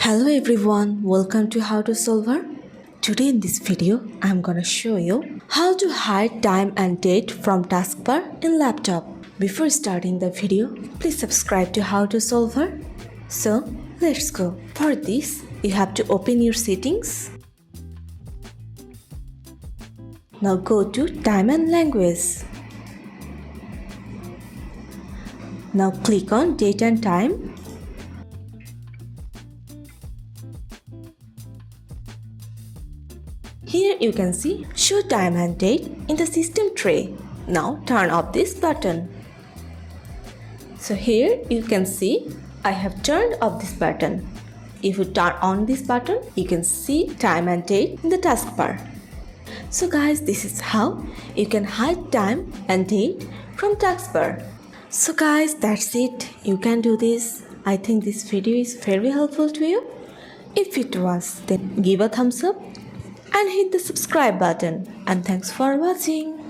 Hello everyone, welcome to How to Solver. Today in this video, I'm gonna show you how to hide time and date from taskbar in laptop. Before starting the video, please subscribe to How to Solver. So let's go. For this, you have to open your settings. Now go to time and language. Now click on date and time. Here you can see show time and date in the system tray. Now turn off this button. So here you can see I have turned off this button. If you turn on this button, you can see time and date in the taskbar. So guys, this is how you can hide time and date from taskbar. So guys, that's it. You can do this. I think this video is very helpful to you. If it was, then give a thumbs up and hit the subscribe button. And thanks for watching.